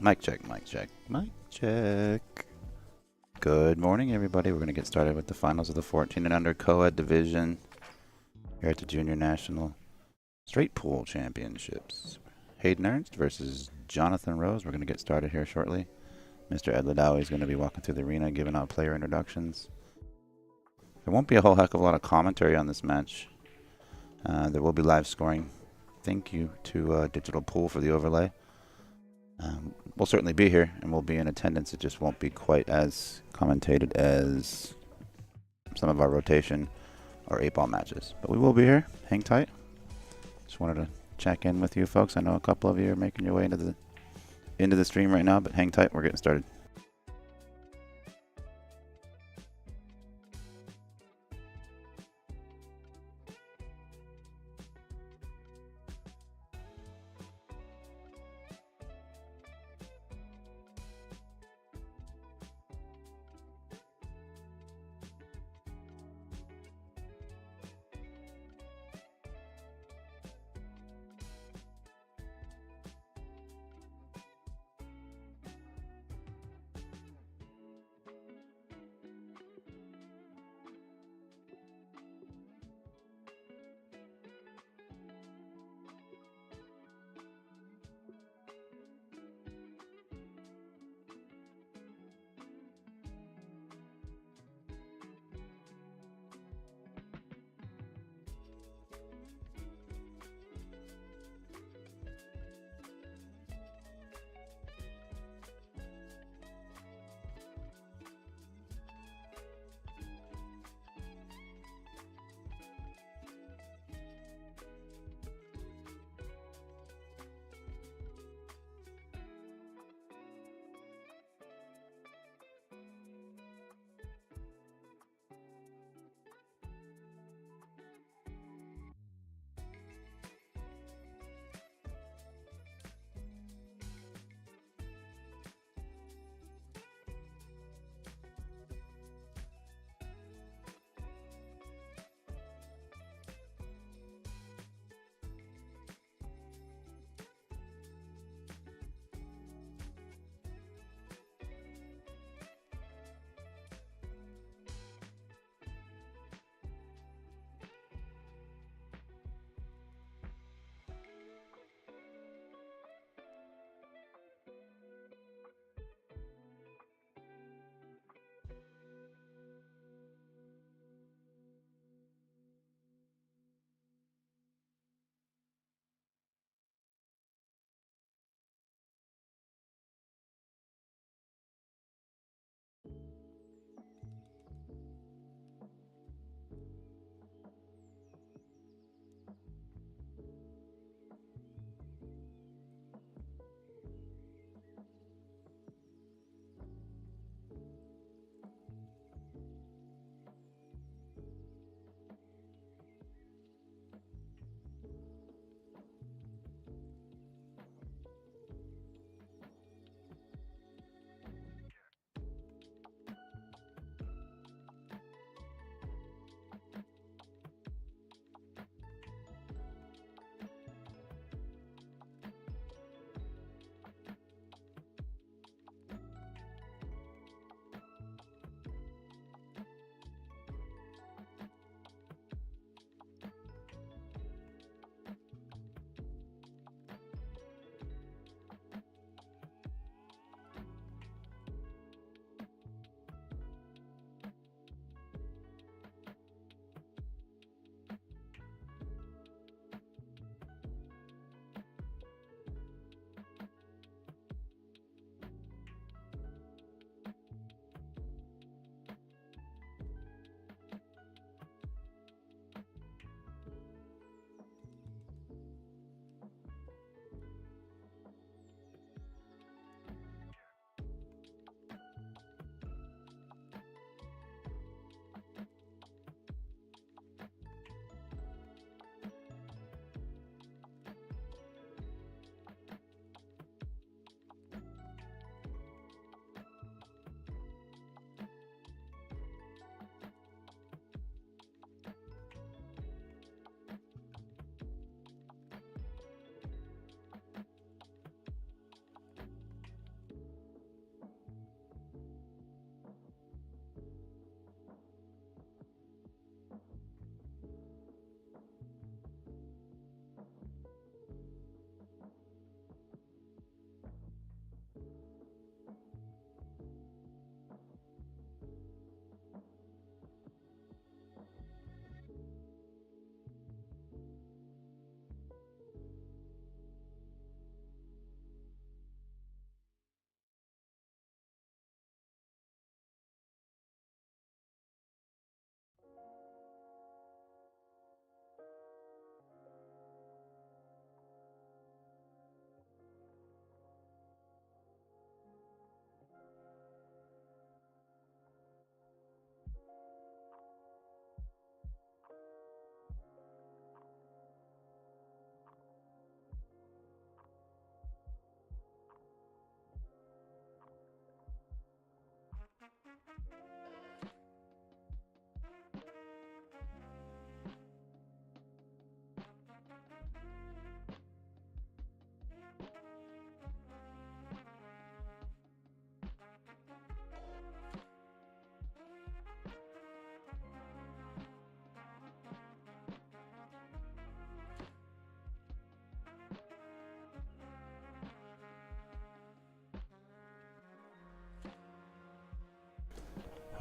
Mic check, mic check, mic check. Good morning, everybody. We're going to get started with the finals of the 14 and under co-ed division here at the Junior National Straight Pool Championships. Hayden Ernst versus Johnathan Rose. We're going to get started here shortly. Mr. Ed Ladawi is going to be walking through the arena, giving out player introductions. There won't be a whole heck of a lot of commentary on this match. There will be live scoring. Thank you to Digital Pool for the overlay. We'll certainly be here, and we'll be in attendance. It just won't be quite as commentated as some of our rotation or 8-ball matches. But we will be here. Hang tight. Just wanted to check in with you folks. I know a couple of you are making your way into the stream right now, but hang tight. We're getting started.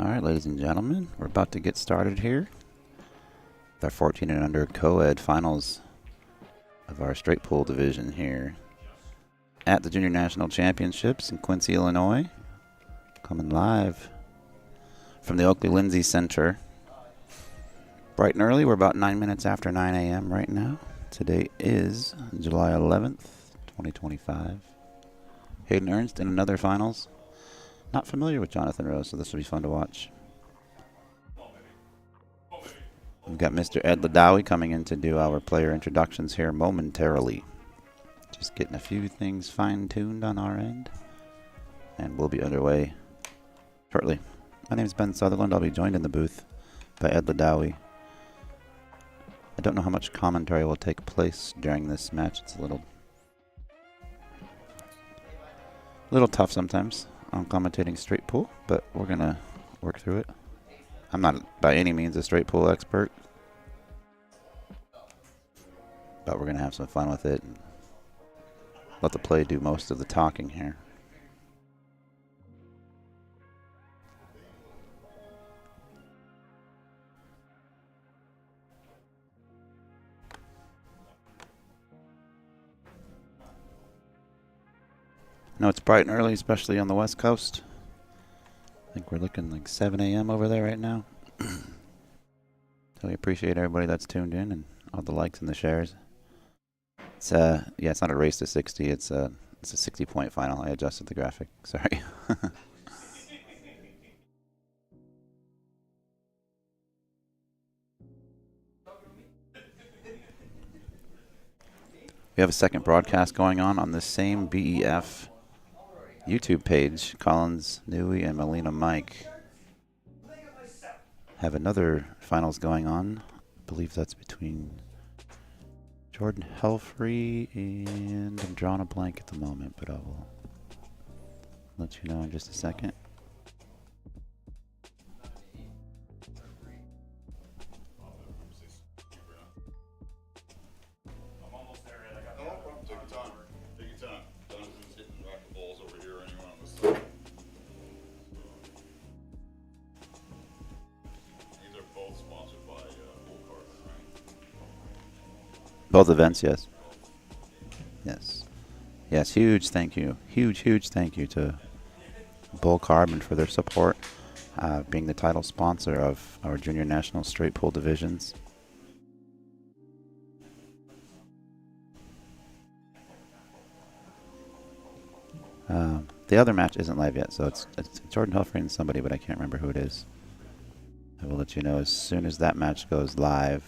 Alright, ladies and gentlemen, we're about to get started here with our 14 and under co-ed finals of our straight pool division here at the Junior National Championships in Quincy, Illinois. Coming live from the Oakley Lindsay Center. Bright and early, we're about 9 minutes after 9 a.m. right now. Today is July 11th, 2025. Hayden Ernst in another finals. Not familiar with Johnathan Rose, so this will be fun to watch. We've got Mr. Ed Ladawi coming in to do our player introductions here momentarily. Just getting a few things fine-tuned on our end. And we'll be underway shortly. My name is Ben Sutherland. I'll be joined in the booth by Ed Ladawi. I don't know how much commentary will take place during this match. It's a little tough sometimes on commentating straight pool, but we're going to work through it. I'm not by any means a straight pool expert, but we're going to have some fun with it and let the play do most of the talking here. No, it's bright and early, especially on the West Coast. I think we're looking like 7 a.m. over there right now. So we appreciate everybody that's tuned in and all the likes and the shares. It's it's not a race to 60. It's a 60-point final. I adjusted the graphic. Sorry. We have a second broadcast going on the same BEF YouTube page. Collins, Newey, and Molina Mike have another finals going on. I believe that's between Jordan Helfrey and I'm drawing a blank at the moment, but I will let you know in just a second. Both events, yes. Yes. Yes, huge thank you. Huge thank you to Bull Carbon for their support, being the title sponsor of our Junior National Straight Pool divisions. The other match isn't live yet, so it's Jordan Helfrey and somebody, but I can't remember who it is. I will let you know as soon as that match goes live.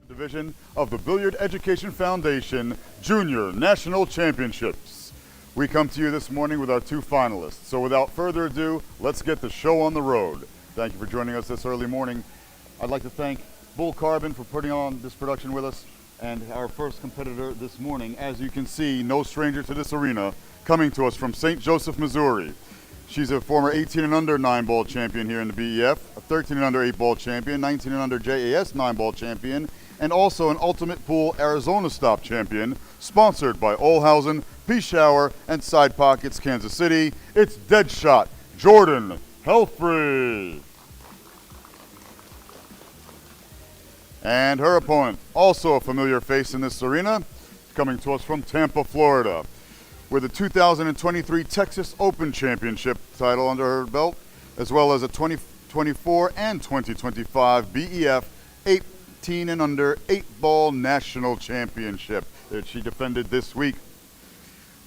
Division of the Billiard Education Foundation Junior National Championships. We come to you this morning with our two finalists. So without further ado, let's get the show on the road. Thank you for joining us this early morning. I'd like to thank Bull Carbon for putting on this production with us, and our first competitor this morning, as you can see, no stranger to this arena, coming to us from St. Joseph, Missouri. She's a former 18 and under 9-ball champion here in the BEF, a 13 and under 8-ball champion, 19 and under JAS 9-ball champion, and also an Ultimate Pool Arizona Stop champion, sponsored by Olhausen, Peace-Shower, and Side Pockets, Kansas City. It's Deadshot Jordan Helfrey. And her opponent, also a familiar face in this arena, coming to us from Tampa, Florida, with a 2023 Texas Open Championship title under her belt, as well as a 2024 and 2025 BEF 18 and under 8-ball national championship that she defended this week.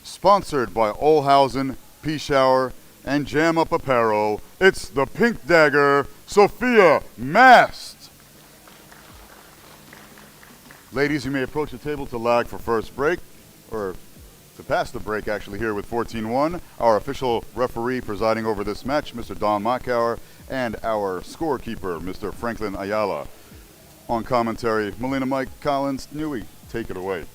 Sponsored by Olhausen, Peace-Shower, and Jam Up Apparel, it's the Pink Dagger, Sophia Mast. Ladies, you may approach the table to lag for first break, or to pass the break actually here with 14-1. Our official referee presiding over this match, Mr. Don Mockauer, and our scorekeeper, Mr. Franklin Ayala. On commentary, Melina Mike Collins, Newey, take it away.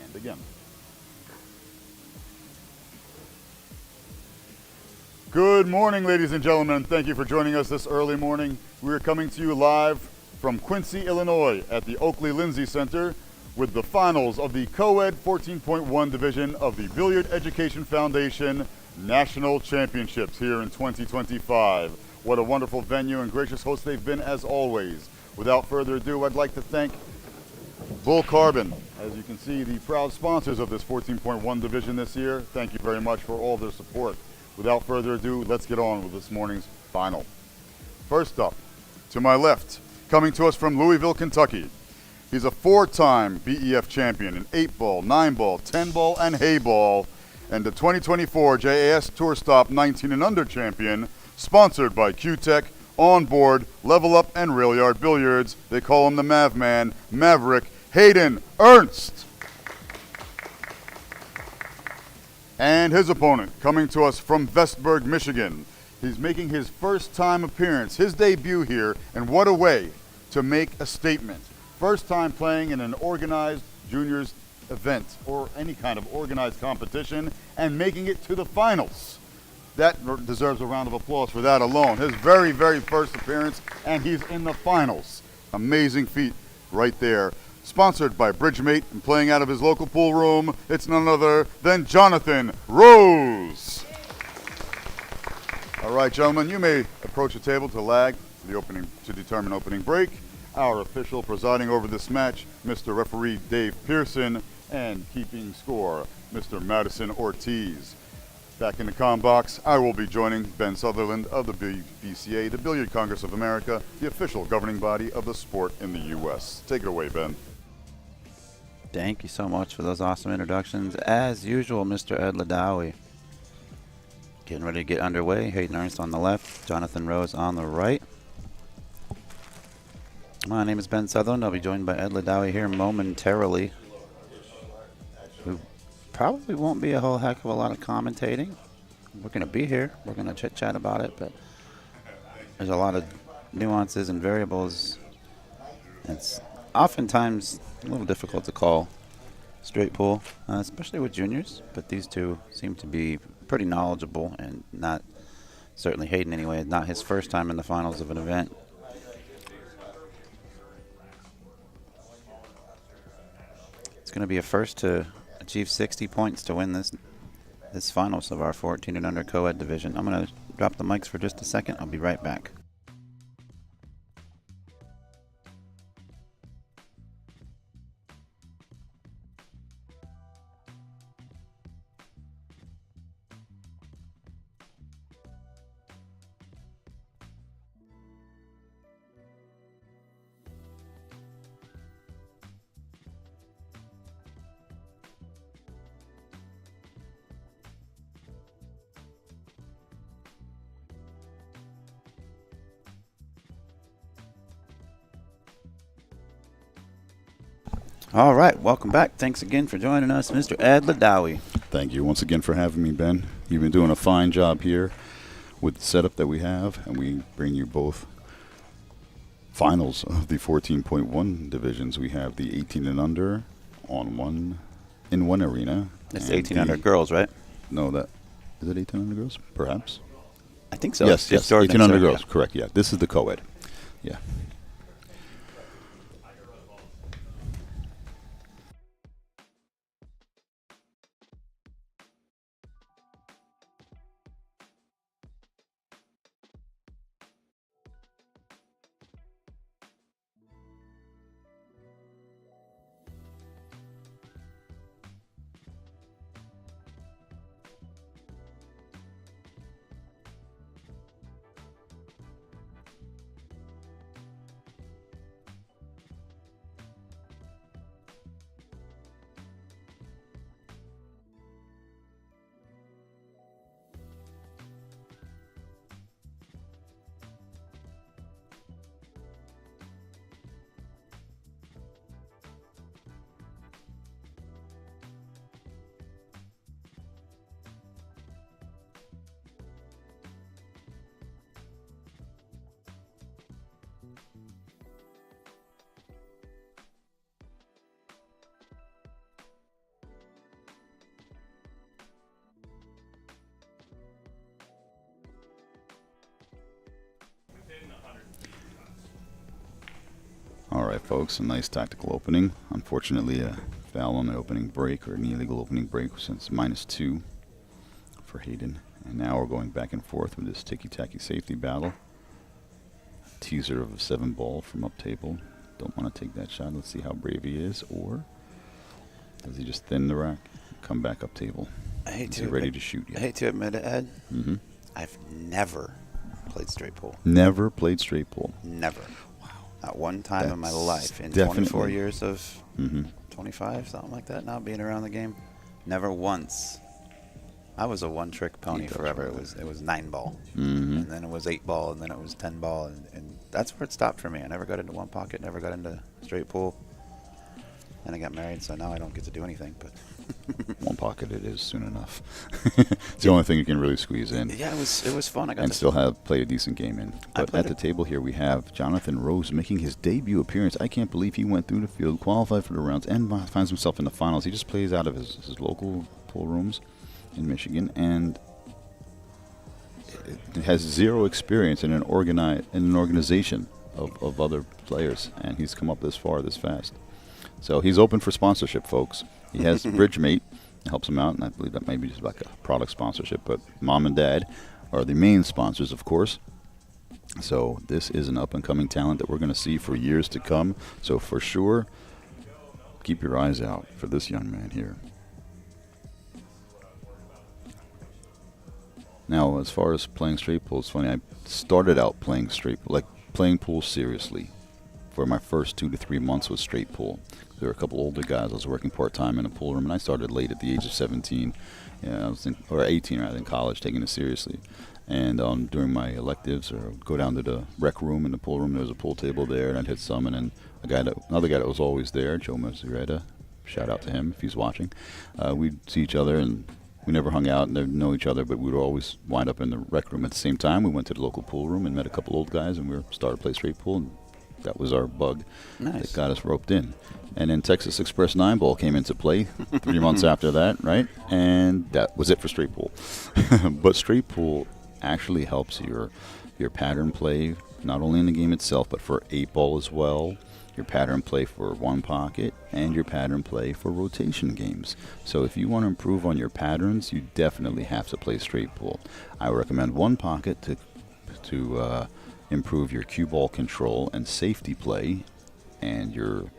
And again. Good morning, ladies and gentlemen. Thank you for joining us this early morning. We are coming to you live from Quincy, Illinois at the Oakley Lindsay Center with the finals of the Co-Ed 14.1 division of the Billiard Education Foundation National Championships here in 2025. What a wonderful venue and gracious host they've been as always. Without further ado, I'd like to thank Bull Carbon, as you can see, the proud sponsors of this 14.1 division this year. Thank you very much for all their support. Without further ado, let's get on with this morning's final. First up, to my left, coming to us from Louisville, Kentucky. He's a 4-time BEF champion in 8-ball, 9-ball, 10-ball, and hay-ball, and the 2024 JAS Tour Stop 19 and under champion, sponsored by Q-Tech, Onboard, Level Up, and Rail Yard Billiards. They call him the Mav Man, Maverick, Hayden Ernst. And his opponent, coming to us from Vestburg, Michigan. He's making his first time appearance, his debut here, and what a way to make a statement. First time playing in an organized juniors event or any kind of organized competition and making it to the finals. That deserves a round of applause for that alone. His very, very first appearance, and he's in the finals. Amazing feat right there. Sponsored by Bridgemate and playing out of his local pool room, it's none other than Johnathan Rose. All right, gentlemen, you may approach the table to lag to determine opening break. Our official presiding over this match, Mr. Referee Dave Pearson, and keeping score, Mr. Madison Ortiz. Back in the comm box, I will be joining Ben Sutherland of the BCA, the Billiard Congress of America, the official governing body of the sport in the U.S. Take it away, Ben. Thank you so much for those awesome introductions. As usual, Mr. Ed Ladawi. Getting ready to get underway. Hayden Ernst on the left, Johnathan Rose on the right. My name is Ben Sutherland. I'll be joined by Ed Ladawi here momentarily. probably won't be a whole heck of a lot of commentating. We're going to be here. We're going to chit-chat about it, but there's a lot of nuances and variables. It's oftentimes a little difficult to call straight pool, especially with juniors, but these two seem to be pretty knowledgeable, and not, certainly Hayden anyway, not his first time in the finals of an event. It's going to be a first to achieve 60 points to win this finals of our 14 and under co-ed division. I'm going to drop the mics for just a second. I'll be right back. All right, welcome back. Thanks again for joining us, Mr. Ed Ladawi. Thank you once again for having me, Ben. You've been doing a fine job here with the setup that we have, and we bring you both finals of the 14.1 divisions. We have the 18 and under in one arena. It's 18 under girls, right? No, that is it 18 under girls? Perhaps. I think so. Yes, 18 under girls. Correct. Yeah, this is the co-ed. Yeah. All right, folks, a nice tactical opening. Unfortunately, a foul on the opening break, or an illegal opening break, since -2 for Hayden. And now we're going back and forth with this ticky-tacky safety battle. Teaser of a 7-ball from up table. Don't want to take that shot. Let's see how brave he is. Or does he just thin the rack, come back up table? Is he ready to shoot yet? I hate to admit it, Ed. I've never played straight pool. Never played straight pool? Never. Not one time in my life, in 24 years of 25, something like that, now being around the game. Never once. I was a one-trick pony forever. It was 9-ball, and then it was 8-ball, and then it was 10-ball, and that's where it stopped for me. I never got into one pocket, never got into straight pool, and I got married, so now I don't get to do anything. But one pocket it is soon enough. It's the only thing you can really squeeze in. Yeah, it was fun. I got and still have played a decent game in. But at the table here we have Johnathan Rose making his debut appearance. I can't believe he went through the field, qualified for the rounds, and finds himself in the finals. He just plays out of his local pool rooms in Michigan, and it has zero experience in an organization of other players, and he's come up this far this fast. So he's open for sponsorship, folks. He has Bridgemate, helps him out, and I believe that may be just like a product sponsorship, but Mom and Dad are the main sponsors, of course. So this is an up-and-coming talent that we're going to see for years to come. So for sure, keep your eyes out for this young man here. Now, as far as playing straight pool, it's funny. I started out playing playing pool seriously for my first 2 to 3 months with straight pool. There were a couple older guys. I was working part-time in a pool room, and I started late at the age of 17. I was or 18 rather, in college, taking it seriously. And during my electives, or go down to the rec room in the pool room. There was a pool table there, and I'd hit some. And then another guy that was always there, Joe Mazzuretta, shout out to him if he's watching. We'd see each other, and we never hung out and didn't know each other, but we would always wind up in the rec room at the same time. We went to the local pool room and met a couple old guys, and we started to play straight pool, and that was our bug that got us roped in. And then Texas Express 9 Ball came into play 3 months after that, right? And that was it for straight pool. But straight pool actually helps your pattern play, not only in the game itself, but for 8 ball as well, your pattern play for 1 pocket, and your pattern play for rotation games. So if you want to improve on your patterns, you definitely have to play straight pool. I recommend 1 pocket to improve your cue ball control and safety play, and your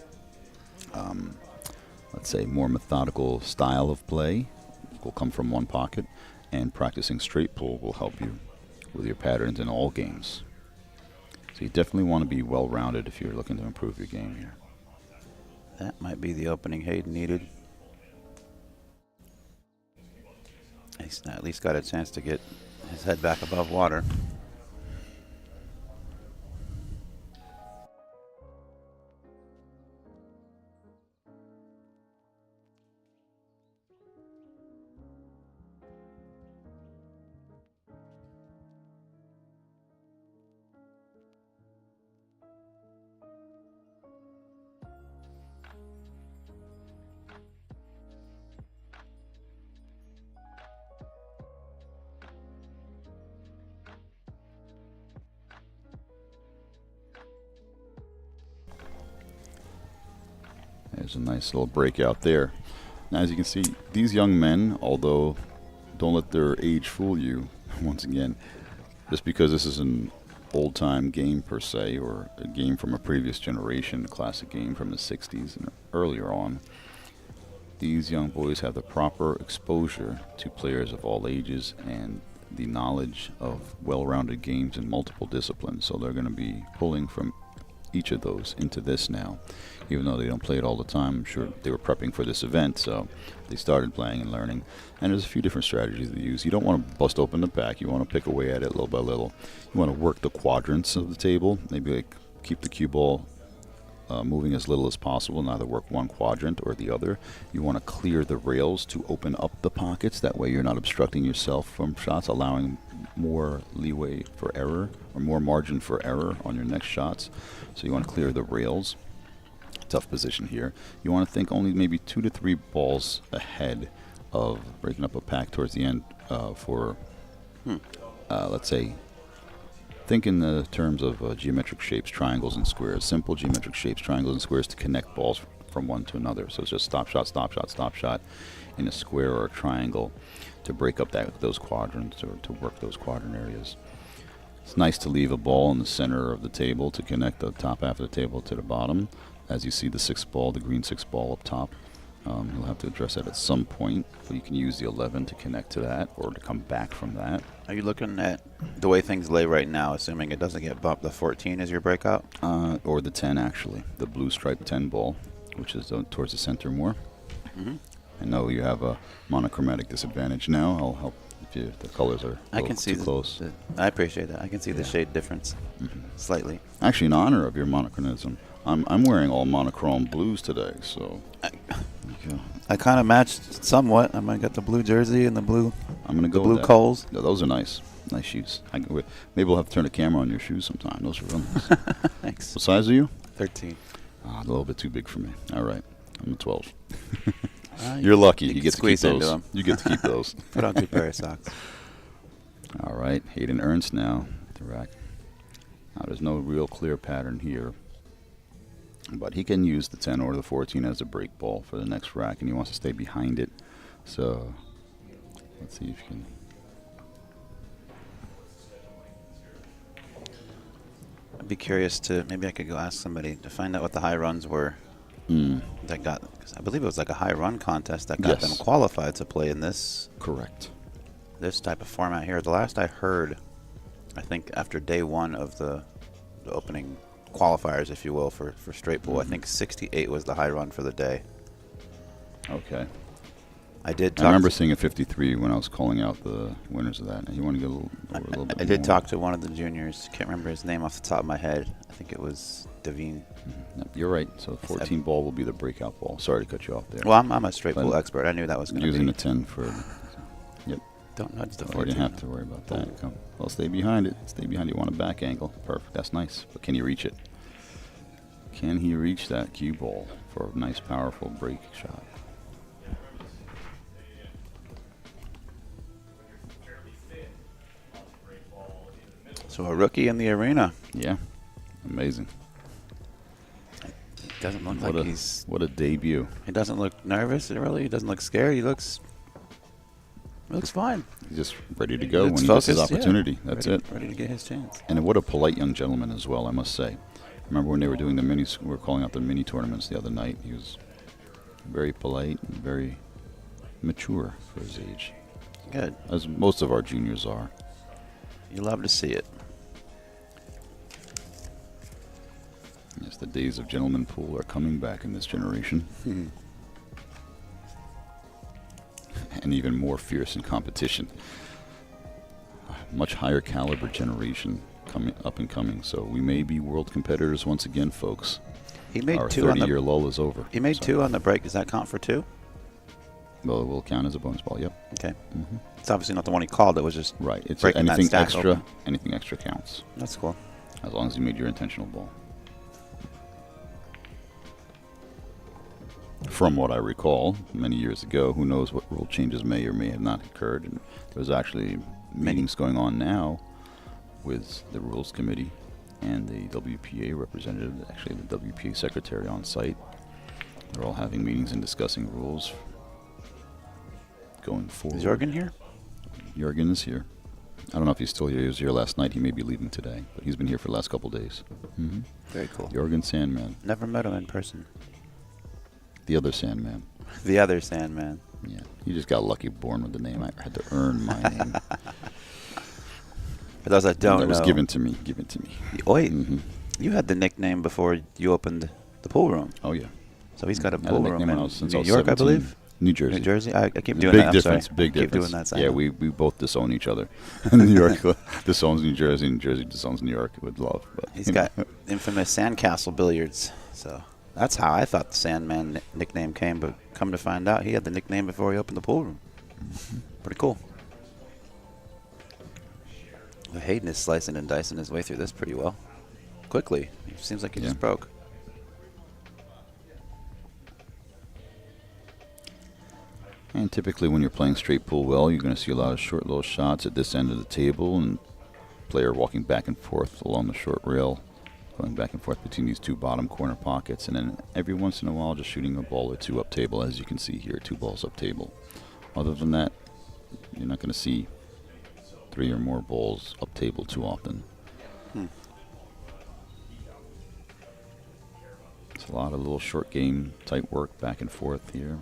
let's say more methodical style of play will come from 1 pocket, and practicing straight pool will help you with your patterns in all games. So you definitely want to be well-rounded if you're looking to improve your game here. That might be the opening Hayden needed. He's at least got a chance to get his head back above water. There's a nice little breakout there. Now, as you can see, these young men, although don't let their age fool you, once again, just because this is an old-time game per se, or a game from a previous generation, a classic game from the 60s and earlier on, these young boys have the proper exposure to players of all ages and the knowledge of well-rounded games in multiple disciplines. So they're going to be pulling from each of those into this now. Even though they don't play it all the time, I'm sure they were prepping for this event, so they started playing and learning. And there's a few different strategies they use. You don't want to bust open the pack. You want to pick away at it little by little. You want to work the quadrants of the table. Maybe like keep the cue ball moving as little as possible, and either work one quadrant or the other. You want to clear the rails to open up the pockets. That way you're not obstructing yourself from shots, allowing more leeway for error or more margin for error on your next shots. So you want to clear the rails. Tough position here. You want to think only maybe 2 to 3 balls ahead of breaking up a pack towards the end for, let's say, think in the terms of geometric shapes, triangles, and squares. Simple geometric shapes, triangles, and squares to connect balls from one to another. So it's just stop shot, stop shot, stop shot in a square or a triangle to break up those quadrants or to work those quadrant areas. It's nice to leave a ball in the center of the table to connect the top half of the table to the bottom. As you see the 6th ball, the green 6th ball up top, you'll have to address that at some point, but you can use the 11 to connect to that or to come back from that. Are you looking at the way things lay right now, assuming it doesn't get bumped? The 14 is your breakout? Or the 10, actually. The blue striped 10 ball, which is towards the center more. I know you have a monochromatic disadvantage now. I'll help if the colors are I can see too close. I appreciate that. I can see the shade difference slightly. Actually, in honor of your monochronism, I'm wearing all monochrome blues today, so I kind of matched somewhat. I might got the blue jersey and the blue. I'm gonna go blue with that. Coles. Yeah, those are nice shoes. Maybe we'll have to turn the camera on your shoes sometime. Those are real nice. Thanks. What size are you? 13. A little bit too big for me. All right, I'm a 12. You're lucky. You get to keep those. You get to keep those. Put on 2 pair of socks. All right, Hayden Ernst now at the rack. Now there's no real clear pattern here, but he can use the 10 or the 14 as a break ball for the next rack, and he wants to stay behind it. So let's see if you can. I'd be curious to, maybe I could go ask somebody to find out what the high runs were that got, cause I believe it was like a high run contest that got them qualified to play in this. Correct. This type of format here. The last I heard, I think after day 1 of the opening qualifiers, if you will, for straight pool, I think 68 was the high run for the day. Okay. I did. I remember seeing a 53 when I was calling out the winners of that. And you want to get a little bit I did more. talk to one of the juniors. Can't remember his name off the top of my head. I think it was Devine. Yep, you're right. So 14 ball will be the breakout ball. Sorry to cut you off there. Well, I'm a straight pool expert. I knew that was going to be. Using a 10 for. Yep. Don't nudge the 14. You didn't have to worry about that. Come. Well, stay behind it. Stay behind it. You want a back angle. Perfect. That's nice. But can you reach it? Can he reach that cue ball for a nice, powerful break shot? So a rookie in the arena. Yeah. Amazing. Doesn't look What like a, what a debut. He doesn't look nervous, really. He doesn't look scared. He looks fine. He's just ready to go when he focused, gets his opportunity. Yeah. That's ready, it. Ready to get his chance. And what a polite young gentleman as well, I must say. Remember when they were doing we were calling out the mini tournaments the other night. He was very polite and very mature for his age. Good. As most of our juniors are. You love to see it. Yes, the days of gentleman pool are coming back in this generation. And even more fierce in competition. Much higher caliber generation coming up and coming. So we may be world competitors once again, folks. He made Our two on the 30-year lull is over. He made two on the break. Does that count for two? Well, it will count as a bonus ball. Yep. Okay. It's obviously not the one he called. It was just right. It's breaking anything that stack extra. open. Anything extra counts. That's cool. As long as you made your intentional ball. From what I recall, many years ago, who knows what rule changes may or may have not occurred. And there's actually meetings going on now with the Rules Committee and the WPA representative, actually the WPA secretary on site. They're all having meetings and discussing rules going forward. Is Jorgen here? Jorgen is here. I don't know if he's still here. He was here last night. He may be leaving today, but he's been here for the last couple days. Very cool. Jorgen Sandman. Never met him in person. The other Sandman. The other Sandman. Yeah, you just got lucky born with the name. I had to earn my name. For those that don't know. That was given to me. Wait, you had the nickname before you opened the pool room. Oh, yeah. So he's got a I had pool nickname room when I was- in since I New was York, I 17. believe? New Jersey. New Jersey? I keep doing Big that. difference. I'm sorry. Big I keep difference. doing that. Yeah, we both disown each other. New York disowns New Jersey, and Jersey disowns New York with love. But, He's got infamous sandcastle billiards. So that's how I thought the Sandman nickname came, but come to find out, he had the nickname before he opened the pool room. Pretty cool. Well, Hayden is slicing and dicing his way through this pretty well. Quickly. It seems like he just broke. And typically when you're playing straight pool well, you're going to see a lot of short little shots at this end of the table, and player walking back and forth along the short rail, going back and forth between these two bottom corner pockets, and then every once in a while just shooting a ball or two up table, as you can see here, 2 balls up table. Other than that, you're not going to see 3 or more balls up table too often. It's a lot of little short game type work back and forth here.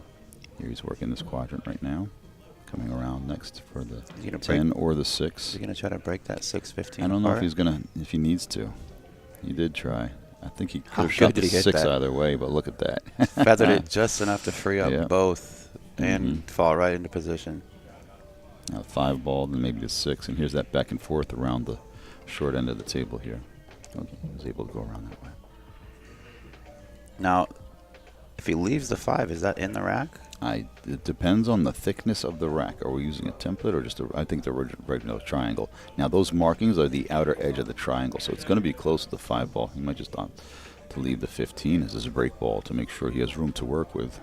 Here he's working this quadrant right now. Coming around next for the 10 or the 6. Is he going to try to break that 6-15? I don't know if he's going to, if he needs to. He did try. I think he could have shot the 6 either way, but look at that. Feathered it just enough to free up both and fall right into position. Now 5 ball, then maybe the 6, and here's that back and forth around the short end of the table here. Okay, he was able to go around that way. Now, if he leaves the 5, is that in the rack? It depends on the thickness of the rack. Are we using a template or just I think the original triangle. Now those markings are the outer edge of the triangle, so it's going to be close to the 5 ball. He might just opt to leave the 15 as his break ball to make sure he has room to work with.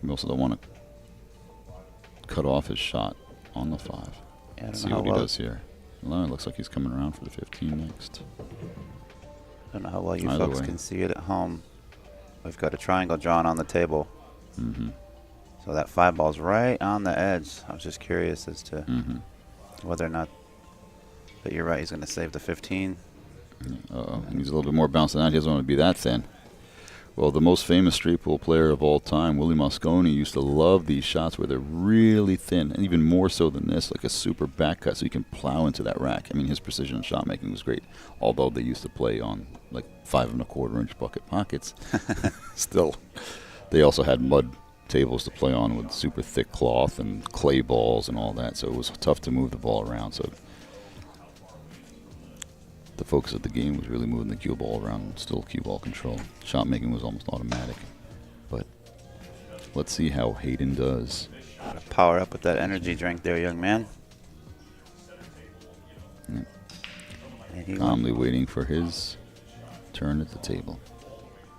We also don't want to cut off his shot on the 5. Yeah, Let's see what he does here. Well, it looks like he's coming around for the 15 next. I don't know how well you folks can see it at home. We've got a triangle drawn on the table. So that 5 ball's right on the edge. I was just curious as to whether or not. But you're right. He's going to save the 15. Uh-oh. He needs a little bit more bounce than that. He doesn't want to be that thin. Well, the most famous street pool player of all time, Willie Mosconi, used to love these shots where they're really thin, and even more so than this, like a super back cut, so you can plow into that rack. I mean, his precision shot making was great, although they used to play on like 5 1/4 inch bucket pockets. Still, they also had mud tables to play on with super thick cloth and clay balls and all that, so it was tough to move the ball around. So the focus of the game was really moving the cue ball around and still cue ball control. Shot making was almost automatic. But let's see how Hayden does. Power up with that energy drink there, young man. Calmly waiting for his turn at the table.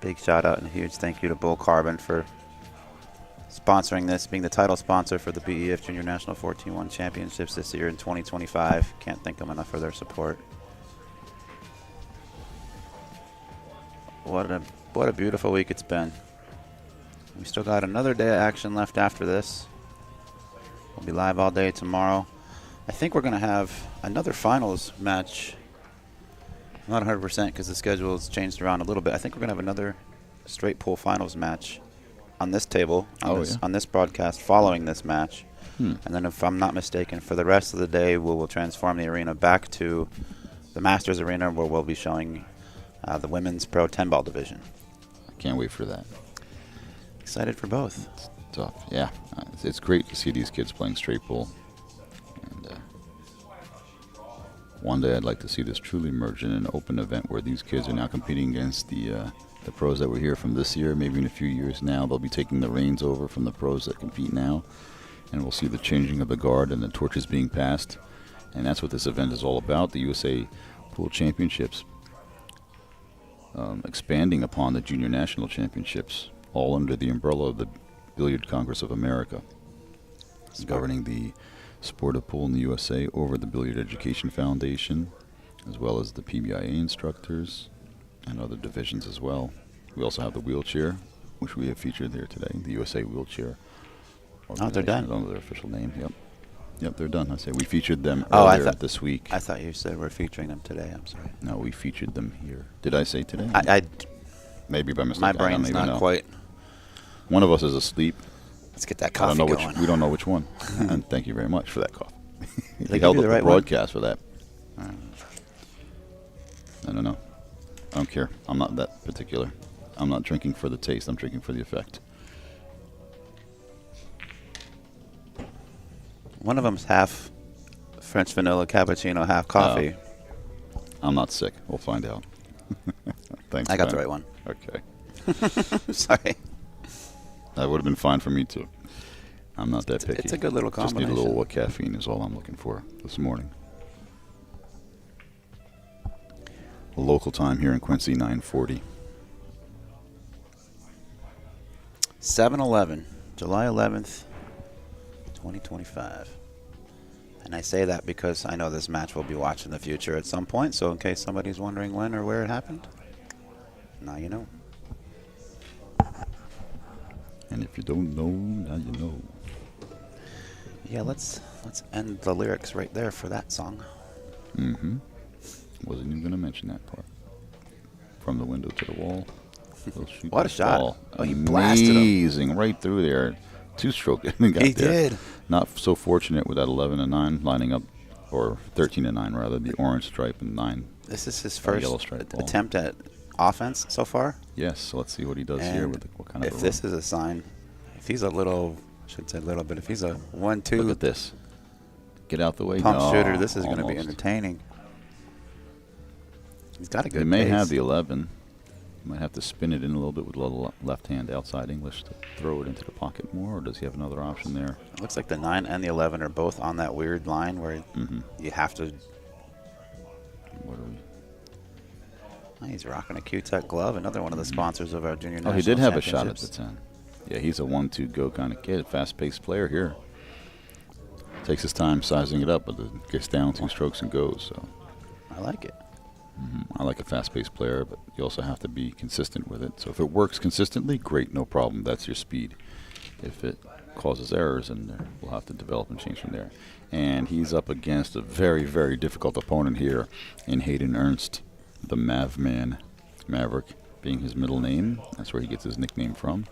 Big shout out and a huge thank you to Bull Carbon for sponsoring this, being the title sponsor for the BEF Junior National 14.1 Championships this year in 2025. Can't thank them enough for their support. What a beautiful week it's been. We still got another day of action left after this. We'll be live all day tomorrow. I think we're going to have another finals match. I'm not 100% because the schedule has changed around a little bit. I think we're going to have another straight pool finals match on this table, on this broadcast following this match. And then if I'm not mistaken, for the rest of the day, we will transform the arena back to the Masters Arena where we'll be showing the women's pro 10-ball division. I can't wait for that. Excited for both. It's tough. Yeah, it's great to see these kids playing straight pool. And one day I'd like to see this truly merge in an open event where these kids are now competing against the pros that were here from this year. Maybe in a few years now, they'll be taking the reins over from the pros that compete now. And we'll see the changing of the guard and the torches being passed. And that's what this event is all about, the USA Pool Championships. Expanding upon the Junior National Championships, all under the umbrella of the Billiard Congress of America, governing the sport of pool in the USA over the Billiard Education Foundation, as well as the PBIA instructors and other divisions as well. We also have the wheelchair, which we have featured there today, the USA Wheelchair. Oh, they're done. Under their official name. Yep, they're done. I say we featured them earlier this week. I thought you said we're featuring them today. I'm sorry. No, we featured them here. Did I say today? Maybe by mistake. My brain's not quite. One of us is asleep. Let's get that coffee going. We don't know which one. And thank you very much for that coffee. They held up the the right broadcast for that. I don't know. I don't care. I'm not that particular. I'm not drinking for the taste. I'm drinking for the effect. One of them's half French vanilla cappuccino, half coffee. I'm not sick. We'll find out. Thanks. I got the right one. Okay. Sorry. That would have been fine for me too. I'm not that picky. It's a good little combination. Just need a little caffeine is all I'm looking for this morning. Local time here in Quincy, 9:40. 7/11, July 11th, 2025. And I say that because I know this match will be watched in the future at some point, so in case somebody's wondering when or where it happened, now you know. And if you don't know, now you know. Yeah, let's end the lyrics right there for that song. Mm-hmm. Wasn't even going to mention that part. From the window to the wall. What a shot. Ball. Oh, he blasted him. Amazing. Right through there. Two-stroke. He did. Not so fortunate with that 11 and 9 lining up, or 13 and 9 rather, the orange stripe and 9. This is his first yellow stripe ball. attempt at offense so far. Yes, so let's see what he does here with what kind of if this is a sign, if he's a little, I shouldn't say little, but if he's a 1-2 look at this. Get out the way. pump shooter, this is going to be entertaining. He's got a good He may pace. have the 11. Might have to spin it in a little bit with a little left hand outside English to throw it into the pocket more, or does he have another option there? It looks like the 9 and the 11 are both on that weird line where you have to. What are we? Oh, he's rocking a Q-Tech glove, another one of the sponsors of our junior national Oh, he did have a shot at the championships. 10. Yeah, he's a 1-2 go kind of kid, fast-paced player here. Takes his time sizing it up, but it gets down 2 strokes and goes. So I like it. I like a fast-paced player, but you also have to be consistent with it. So if it works consistently, great, no problem. That's your speed. If it causes errors, then we'll have to develop and change from there. And he's up against a very, very difficult opponent here in Hayden Ernst, the Mav Man, Maverick being his middle name. That's where he gets his nickname from.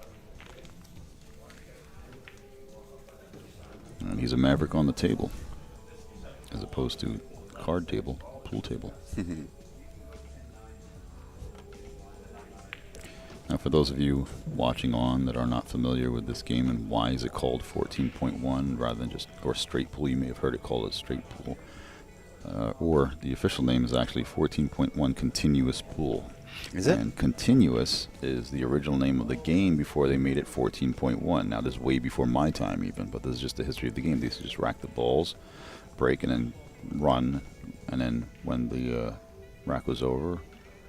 And he's a Maverick on the table, as opposed to card table, pool table. Now for those of you watching on that are not familiar with this game and why is it called 14.1 rather than just, or straight pool, you may have heard it called a straight pool. Or the official name is actually 14.1 continuous pool. Is it? And continuous is the original name of the game before they made it 14.1. Now, this is way before my time even, but this is just the history of the game. They used to just rack the balls, break, and then run. And then when the rack was over,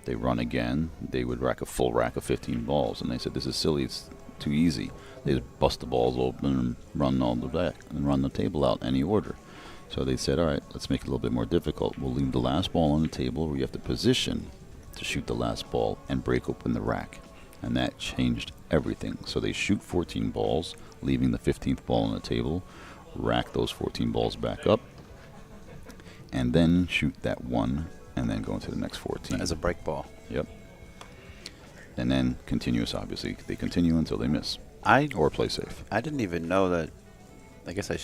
they run again. They would rack a full rack of 15 balls. And they said, this is silly. It's too easy. They just bust the balls open and run all the deck and run the table out in any order. So they said, all right, let's make it a little bit more difficult. We'll leave the last ball on the table where you have to position to shoot the last ball and break open the rack. And that changed everything. So they shoot 14 balls, leaving the 15th ball on the table, rack those 14 balls back up, and then shoot that one, and then go into the next 14. As a break ball. Yep. And then continuous, obviously. They continue until they miss. Or play safe. I didn't even know that. I guess I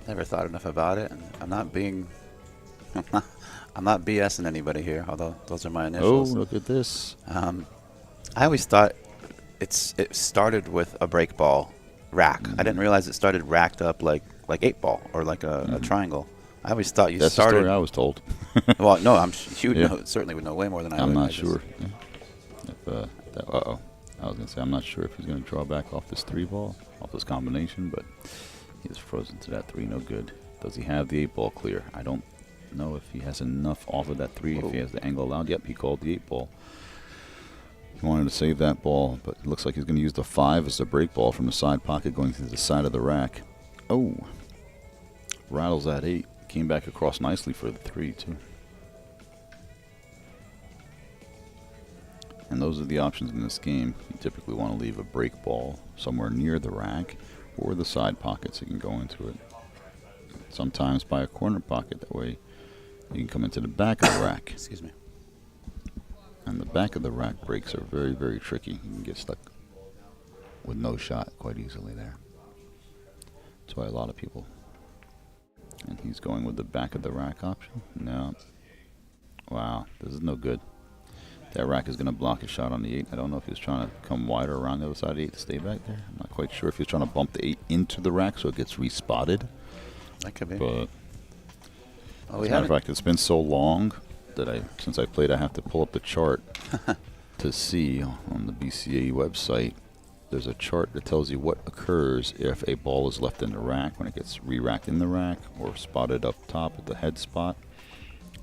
never thought enough about it. And I'm not being... I'm not BSing anybody here, although those are my initials. Oh, look at this. I always thought it started with a break ball rack. I didn't realize it started racked up like 8-ball or like a triangle. I always thought you That's started... the story I was told. Well, no, you Yeah. certainly would know way more than I would. I'm not I just- sure. Uh-oh. I was going to say, I'm not sure if he's going to draw back off this 3-ball, off this combination, but he's frozen to that 3, no good. Does he have the 8-ball clear? I don't know if he has enough off of that 3, if he has the angle allowed. Yep, he called the 8-ball. He wanted to save that ball, but it looks like he's going to use the 5 as the break ball from the side pocket going to the side of the rack. Oh, rattles that 8. Came back across nicely for the 3, too. And those are the options in this game. You typically want to leave a break ball somewhere near the rack or the side pocket so you can go into it. Sometimes by a corner pocket, that way you can come into the back of the rack. Excuse me. And the back of the rack breaks are very, very tricky. You can get stuck with no shot quite easily there. That's why a lot of people... And he's going with the back of the rack option. No. Wow, this is no good. That rack is going to block a shot on the 8. I don't know if he was trying to come wider around the other side of the 8 to stay back there. I'm not quite sure if he was trying to bump the 8 into the rack so it gets respotted. That could be. But Well, as we a matter of fact, it's been so long that since I played, I have to pull up the chart to see on the BCA website. There's a chart that tells you what occurs if a ball is left in the rack, when it gets re-racked in the rack, or spotted up top at the head spot,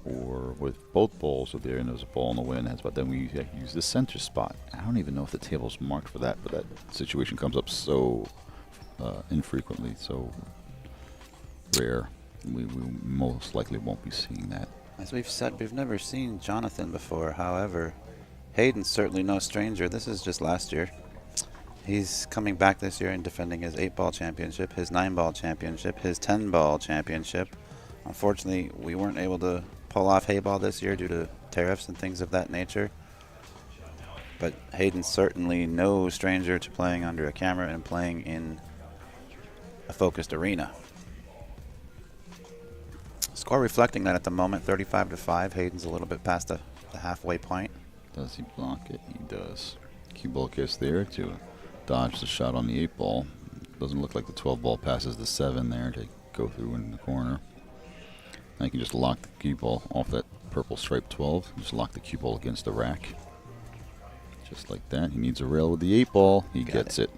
or with both balls are there and there's a ball in the way in the head spot. Then we use the center spot. I don't even know if the table's marked for that, but that situation comes up so infrequently, so rare. We most likely won't be seeing that. As we've said, we've never seen Johnathan before. However, Hayden's certainly no stranger. This is just last year. He's coming back this year and defending his 8-ball championship, his 9-ball championship, his 10-ball championship. Unfortunately, we weren't able to pull off Hayball this year due to tariffs and things of that nature. But Hayden's certainly no stranger to playing under a camera and playing in a focused arena. Score reflecting that at the moment, 35-5. Hayden's a little bit past the halfway point. Does he block it? He does. Cue ball gets there to dodge the shot on the 8-ball. Doesn't look like the 12-ball passes the 7 there to go through in the corner. Now you can just lock the cue ball off that purple stripe 12. Just lock the cue ball against the rack. Just like that. He needs a rail with the 8-ball. He gets it.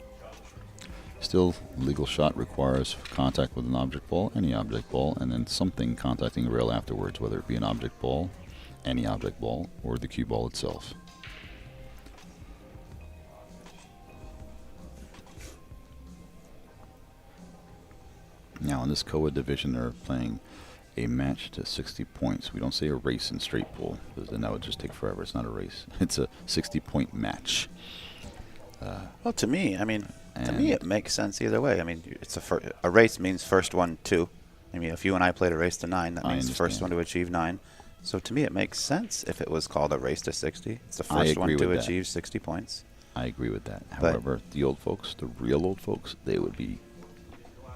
Still, legal shot requires contact with an object ball, any object ball, and then something contacting a rail afterwards, whether it be an object ball, any object ball, or the cue ball itself. Now in this co-ed division, they're playing a match to 60 points. We don't say a race in straight pool, because then that would just take forever. It's not a race. It's a 60-point match. Well, to me, I mean, it makes sense either way. I mean, it's a race means first one, 2. I mean, if you and I played a race to 9, that means first one to achieve 9. So to me, it makes sense if it was called a race to 60. It's the first one to achieve 60 points. I agree with that. However, the old folks, the real old folks, they would be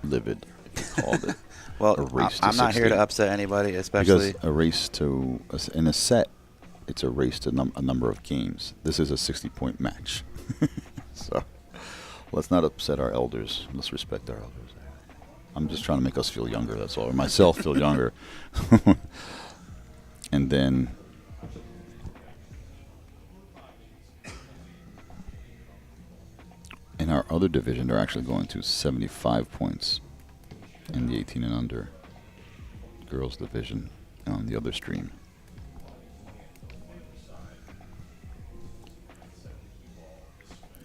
livid if you called it well, a race to 60. I'm not here to upset anybody, especially because a race to in a set, it's a race to a number of games. This is a 60-point match. So let's not upset our elders. Let's respect our elders. I'm just trying to make us feel younger, that's all. Or myself feel younger. And then in our other division, they're actually going to 75 points in the 18 and under girls division on the other stream.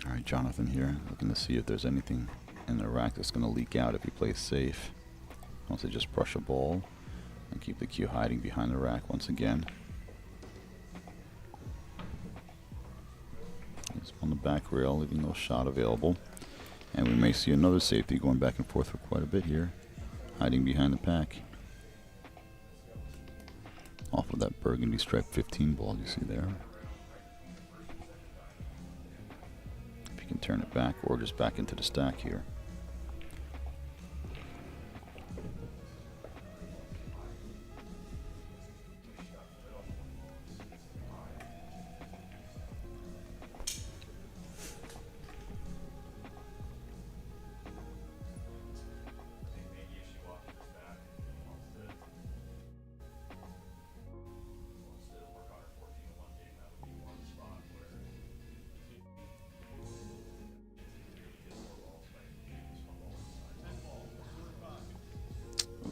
All right, Johnathan here, looking to see if there's anything in the rack that's going to leak out if he plays safe. Wants to just brush a ball and keep the cue hiding behind the rack once again. He's on the back rail, leaving no shot available. And we may see another safety going back and forth for quite a bit here, hiding behind the pack. Off of that burgundy striped 15 ball you see there. If you can turn it back or just back into the stack here.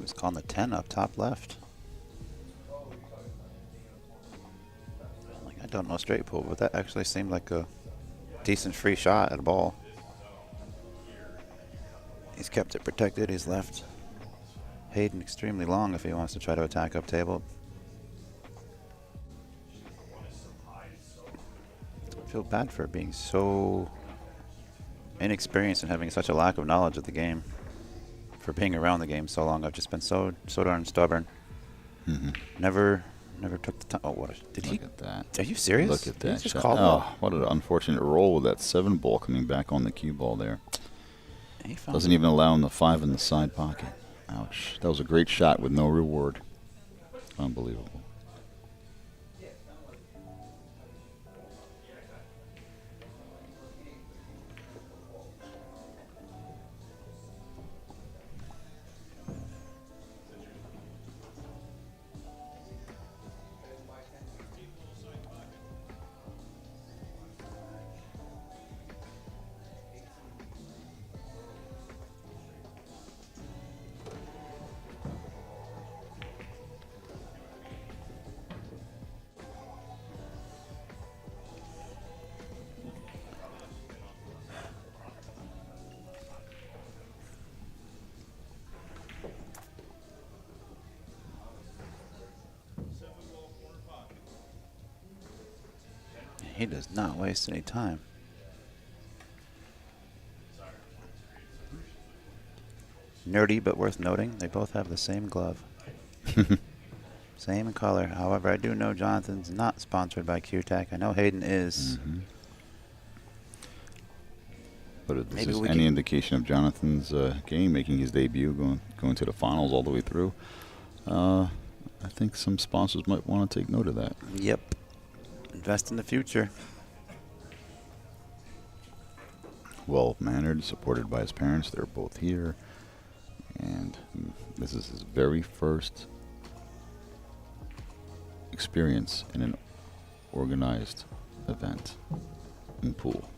He's calling the 10 up top left. Like, I don't know straight pull, but that actually seemed like a decent free shot at a ball. He's kept it protected. He's left Hayden extremely long if he wants to try to attack up table. I feel bad for being so inexperienced and having such a lack of knowledge of the game. For being around the game so long, I've just been so darn stubborn. Never took the time. Oh, what? Did he? Look at that. Are you serious? Look at that He just shot. called Oh, what an unfortunate roll with that 7 ball coming back on the cue ball there. He found Doesn't even allow him the 5 in the side pocket. Ouch. That was a great shot with no reward. Unbelievable. He does not waste any time. Nerdy, but worth noting, they both have the same glove. Same color. However, I do know Johnathan's not sponsored by QTech. I know Hayden is. But if this Maybe is we any can- indication of Jonathan's game, making his debut, going to the finals all the way through, I think some sponsors might want to take note of that. Yep. Invest in the future. Well-mannered, supported by his parents. They're both here. And this is his very first experience in an organized event in pool.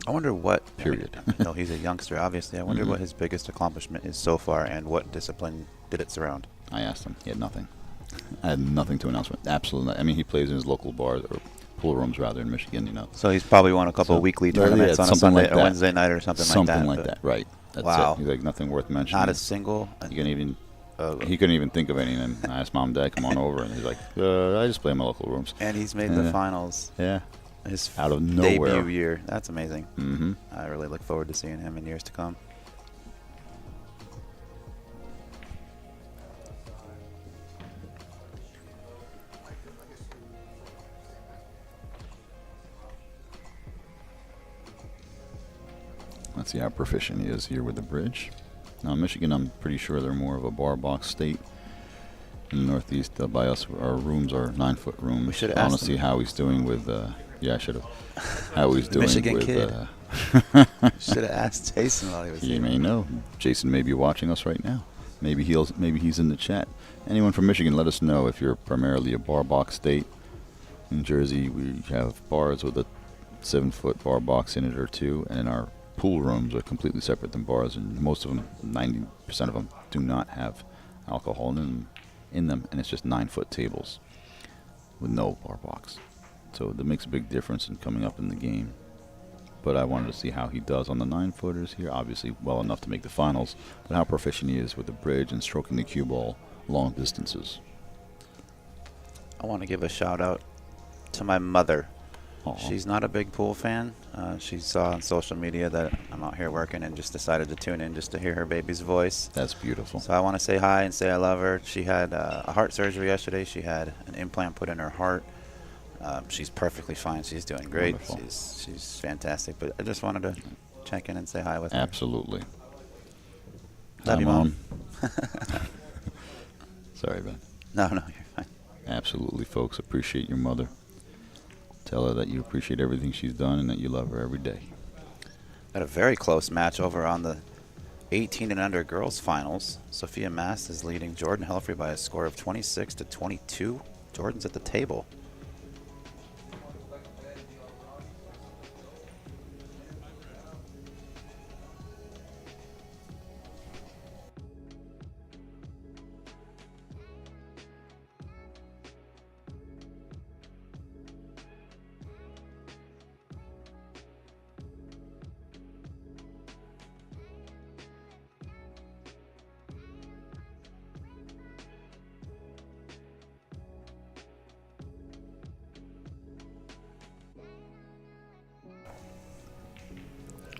I wonder what. Period. No, he's a youngster, obviously. I wonder what his biggest accomplishment is so far and what discipline did it surround. I asked him. He had nothing. I had nothing to announce. Absolutely not. I mean, he plays in his local bars, or pool rooms rather, in Michigan, you know. So he's probably won a couple So, weekly yeah, tournaments on a something Sunday like or that. Wednesday night or something like that. Something like but that, right. That's Wow. it. He's like, nothing worth mentioning. Not a single. He couldn't even think of anything. And I asked Mom and Dad, come on over. And he's like, I just play in my local rooms. And he's made the Yeah. finals. Yeah. His Out of nowhere. debut year. That's amazing. Mm-hmm. I really look forward to seeing him in years to come. Let's see how proficient he is here with the bridge. Now, Michigan, I'm pretty sure they're more of a bar box state. In the Northeast, by us, our rooms are 9-foot rooms. We should I want ask to see how he's doing with Yeah, I should have. How he's doing Michigan with... kid. Should have asked Jason while he was You here. may know. Jason may be watching us right now. Maybe he's in the chat. Anyone from Michigan, let us know if you're primarily a bar box state. In Jersey, we have bars with a 7-foot bar box in it or two, and our pool rooms are completely separate than bars, and most of them, 90% of them, do not have alcohol in them, and it's just 9-foot tables with no bar box. So that makes a big difference in coming up in the game. But I wanted to see how he does on the 9-footers here. Obviously well enough to make the finals, but how proficient he is with the bridge and stroking the cue ball long distances. I want to give a shout out to my mother. Aw. She's not a big pool fan. She saw on social media that I'm out here working and just decided to tune in just to hear her baby's voice. That's beautiful. So I want to say hi and say I love her. She had a heart surgery yesterday. She had an implant put in her heart. She's perfectly fine. She's doing great. Wonderful. She's fantastic. But I just wanted to check in and say hi with her. Absolutely. Love Hi, you, Mom. Sorry, Ben. No, you're fine. Absolutely, folks. Appreciate your mother. Tell her that you appreciate everything she's done and that you love her every day. Got a very close match over on the 18 and under girls finals. Sophia Mast is leading Jordan Helfrey by a score of 26-22. Jordan's at the table.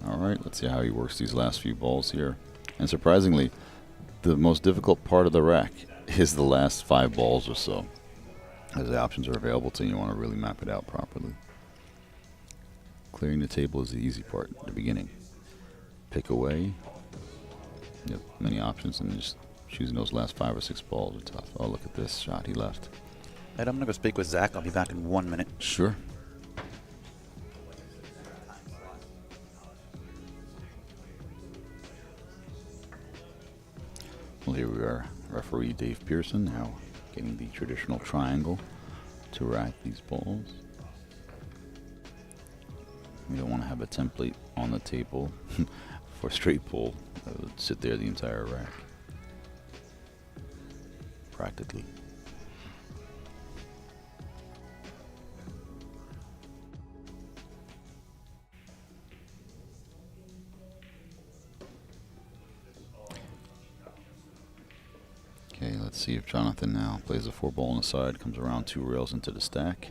All right, let's see how he works these last few balls here. And surprisingly, the most difficult part of the rack is the last 5 balls or so, as the options are available to you. You want to really map it out properly. Clearing the table is the easy part at the beginning. Pick away. Yep, many options, and just choosing those last 5 or 6 balls are tough. Oh, look at this shot he left. Ed, I'm going to go speak with Zach. I'll be back in 1 minute. Sure. Well, here we are, referee Dave Pearson now getting the traditional triangle to rack these balls. We don't want to have a template on the table for straight pull that would sit there the entire rack, practically. Okay, let's see if Johnathan now plays a 4-ball on the side, comes around 2 rails into the stack,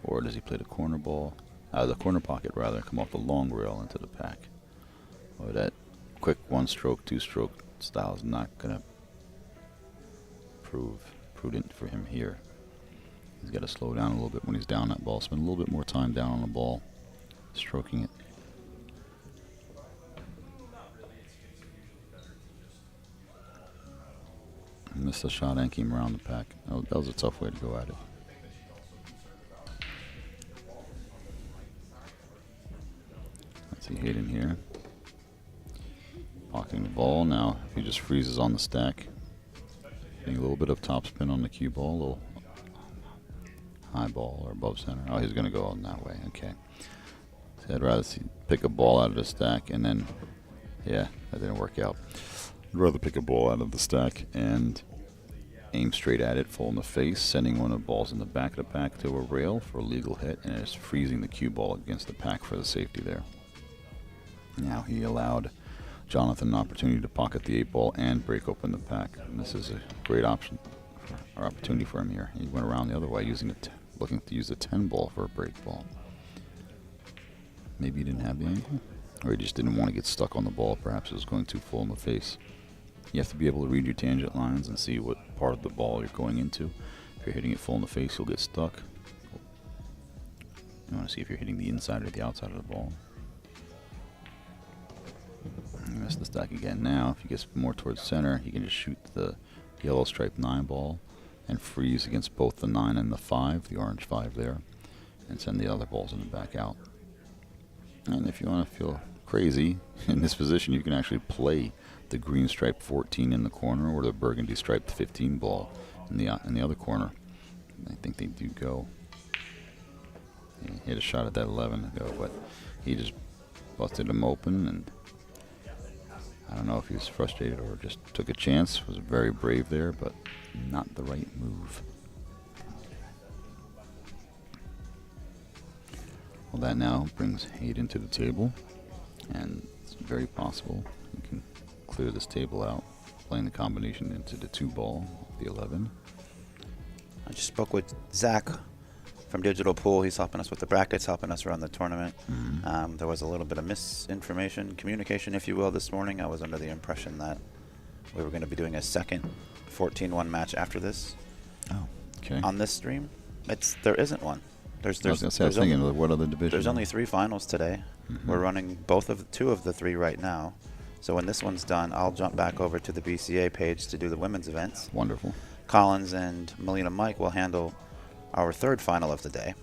or does he play the corner ball, the corner pocket rather, come off the long rail into the pack. Or that quick 1-stroke, 2-stroke style is not going to prove prudent for him here. He's got to slow down a little bit when he's down that ball, spend a little bit more time down on the ball, stroking it. Missed the shot and came around the pack. That was a tough way to go at it. Let's see Hayden here. Pocketing the ball. Now, if he just freezes on the stack, getting a little bit of topspin on the cue ball, a little high ball or above center. Oh, he's going to go on that way. Okay. So I'd rather pick a ball out of the stack and then, yeah, that didn't work out. I'd rather pick a ball out of the stack and aim straight at it, full in the face, sending one of the balls in the back of the pack to a rail for a legal hit, and it's freezing the cue ball against the pack for the safety there. Now he allowed Johnathan an opportunity to pocket the 8-ball and break open the pack, and this is a great option or opportunity for him here. He went around the other way, looking to use the 10-ball for a break ball. Maybe he didn't have the angle, or he just didn't want to get stuck on the ball. Perhaps it was going too full in the face. You have to be able to read your tangent lines and see what part of the ball you're going into. If you're hitting it full in the face, you'll get stuck. You want to see if you're hitting the inside or the outside of the ball. You missed the stack again. Now, if he gets more towards center, he can just shoot the yellow striped 9-ball and freeze against both the 9 and the 5, the orange 5 there. and send the other balls in the back out. And if you want to feel crazy in this position, you can actually play the green striped 14 in the corner or the burgundy striped 15 ball in the other corner. I think they do go. He hit a shot at that 11 ago, but he just busted him open, and I don't know if he was frustrated or just took a chance. Was very brave there, but not the right move. Well, that now brings Hayden to the table, and it's very possible you can clear this table out, playing the combination into the 2 ball, the 11. I just spoke with Zach from Digital Pool. He's helping us with the brackets, helping us run the tournament. There was a little bit of misinformation, communication, if you will, this morning. I was under the impression that we were going to be doing a second 14-1 match after this. Oh, okay. On this stream. There isn't one. I was thinking, what other division? There's only 3 finals today. We're running two of the 3 right now. So when this one's done, I'll jump back over to the BCA page to do the women's events. Wonderful. Collins and Melina Mike will handle our 3rd final of the day.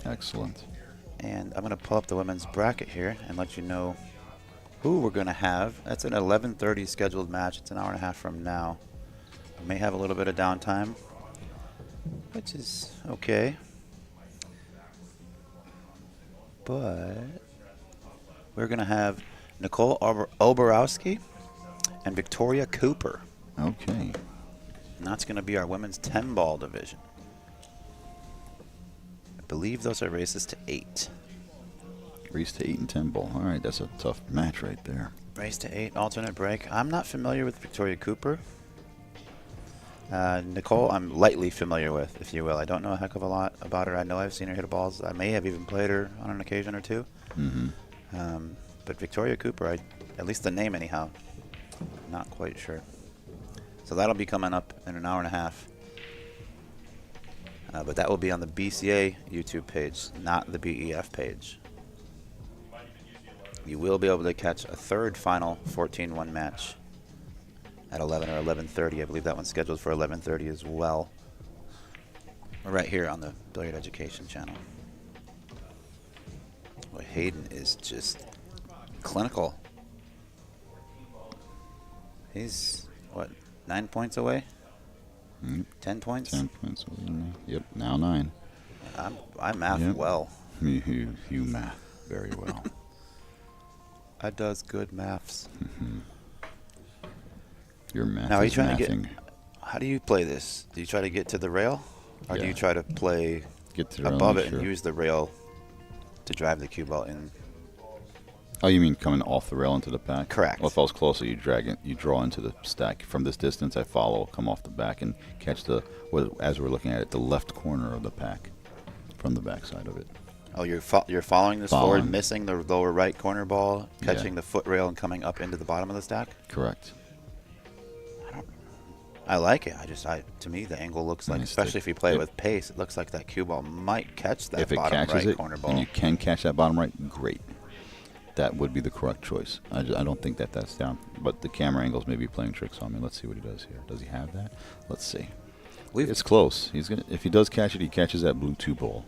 Excellent. And I'm going to pull up the women's bracket here and let you know who we're going to have. That's an 11:30 scheduled match. It's an hour and a half from now. We may have a little bit of downtime, which is okay. But we're going to have Nicole Oborowski and Victoria Cooper. Okay. And that's going to be our women's 10-ball division. I believe those are races to 8. Race to 8 and 10 ball. All right, that's a tough match right there. Race to 8, alternate break. I'm not familiar with Victoria Cooper. Nicole, I'm lightly familiar with, if you will. I don't know a heck of a lot about her. I know I've seen her hit balls. I may have even played her on an occasion or two. But Victoria Cooper, at least the name anyhow, not quite sure. So that'll be coming up in an hour and a half. But that will be on the BCA YouTube page, not the BEF page. You will be able to catch a 3rd final 14-1 match at 11 or 11:30. I believe that one's scheduled for 11:30 as well. Right here on the Billiard Education channel. Boy, Hayden is just clinical. He's, what, 9 points away? 10 points? 10 points away. Yep, now 9. I math well. You math very well. I does good maths. Your math now, are you is trying mathing. to get? How do you play this? Do you try to get to the rail, or do you try to play above it and use the rail to drive the cue ball in? Oh, you mean coming off the rail into the pack? Correct. Well, if I was closer, you drag it, you draw into the stack. From this distance, I follow, come off the back, and catch as we're looking at it, the left corner of the pack from the back side of it. Oh, you're following this forward, missing the lower right corner ball, catching the foot rail, and coming up into the bottom of the stack? Correct. I like it. To me, the angle looks like, especially if you play it with pace, it looks like that cue ball might catch that bottom right corner ball. And you can catch that bottom right, great. That would be the correct choice. I don't think that's down. But the camera angles may be playing tricks on me. Let's see what he does here. Does he have that? Let's see. It's close. If he does catch it, he catches that blue 2 ball.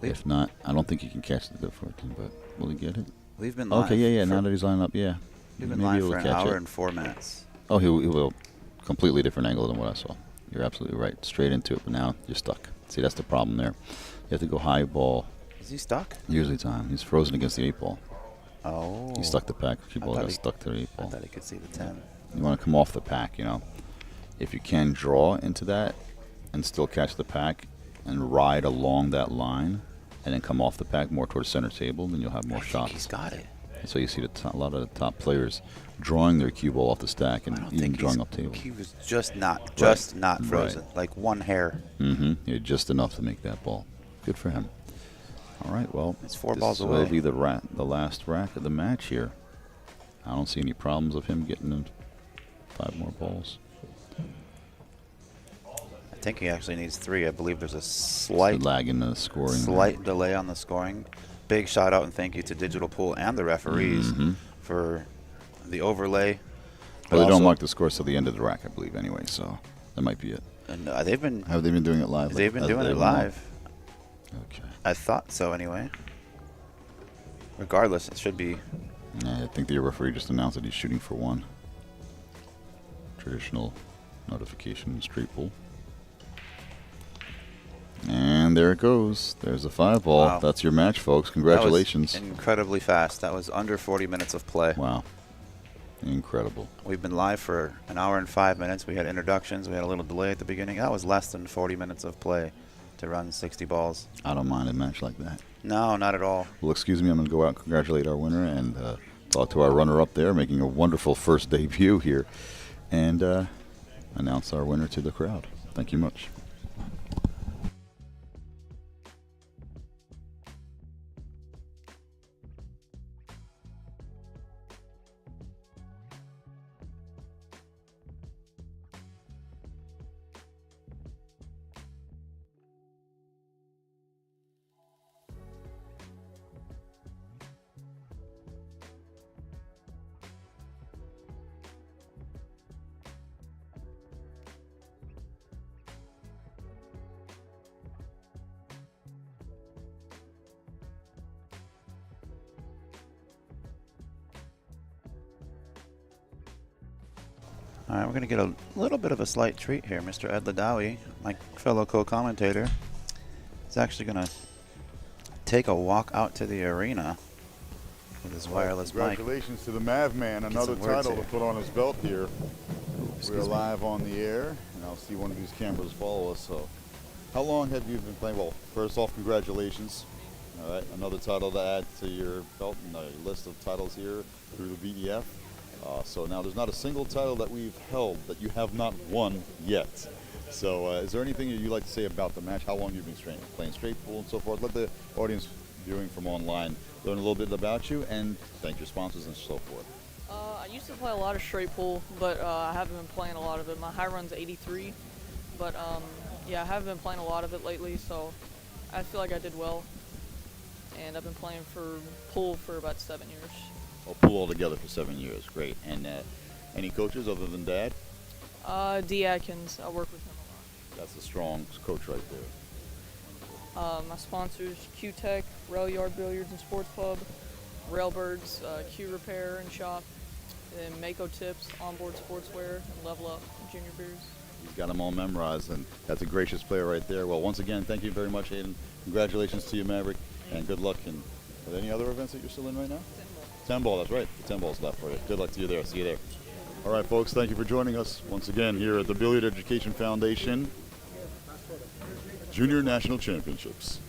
If not, I don't think he can catch the 14. But will he get it? We've been live. Okay, yeah. Now that he's lining up, yeah. We've been live for an hour and 4 minutes. Oh, he will. Completely different angle than what I saw. You're absolutely right. Straight into it, but now you're stuck. See, that's the problem there. You have to go high ball. Is he stuck? Usually time. He's frozen against the 8 ball. Oh. He stuck the pack. Cue ball got stuck to the 8 ball. I thought he could see the 10. You want to come off the pack, If you can draw into that and still catch the pack and ride along that line and then come off the pack more towards center table, then you'll have more shots. He's got it. And so you see a lot of the top players drawing their cue ball off the stack and even drawing up table. He was just not frozen, like one hair. Yeah, just enough to make that ball. Good for him. All right, well, it's 4 balls away. This will be the last rack of the match here. I don't see any problems of him getting 5 more balls. I think he actually needs 3. I believe there's a slight lag in the scoring. Slight delay on the scoring. Big shout out and thank you to Digital Pool and the referees for the overlay. Well, they don't mark the scores till the end of the rack, I believe, anyway. So that might be it. And have they been doing it live? They've been doing it live. Okay. I thought so anyway. Regardless, it should be. I think the referee just announced that he's shooting for 1. Traditional notification, straight pull. And there it goes. There's a 5-ball. Wow. That's your match, folks. Congratulations. That was incredibly fast. That was under 40 minutes of play. Wow. Incredible. We've been live for an hour and 5 minutes. We had introductions. We had a little delay at the beginning. That was less than 40 minutes of play to run 60 balls. I don't mind a match like that. No, not at all. Well, excuse me. I'm going to go out and congratulate our winner and talk to our runner-up there, making a wonderful first debut here, and announce our winner to the crowd. Thank you much. All right, we're going to get a little bit of a slight treat here. Mr. Ed Ladawi, my fellow co-commentator, is actually going to take a walk out to the arena with his wireless mic. Congratulations to the Mav Man, another title to put on his belt here. We're live on the air, and I'll see one of these cameras follow us. So, how long have you been playing? Well, first off, congratulations. All right, another title to add to your belt and the list of titles here through the BEF. So now there's not a single title that we've held that you have not won yet. So is there anything that you'd like to say about the match, how long you've been playing straight pool and so forth? Let the audience viewing from online learn a little bit about you and thank your sponsors and so forth. I used to play a lot of straight pool, but I haven't been playing a lot of it. My high run's 83, but yeah, I haven't been playing a lot of it lately, so I feel like I did well. And I've been playing for pool for about 7 years. Oh, pool altogether for 7 years, great. And any coaches other than Dad? D. Atkins, I work with him a lot. That's a strong coach right there. My sponsors, Q-Tech, Rail Yard Billiards and Sports Pub, Railbirds, Q Repair and Shop, and Mako Tips, Onboard Sportswear, and Level Up Junior Beers. He's got them all memorized, and that's a gracious player right there. Well, once again, thank you very much, Hayden. Congratulations to you, Maverick, and good luck. And are there any other events that you're still in right now? 10 ball, that's right. The 10 ball's left for you. Good luck to you there. See you there. All right, folks, thank you for joining us once again here at the Billiard Education Foundation Junior National Championships.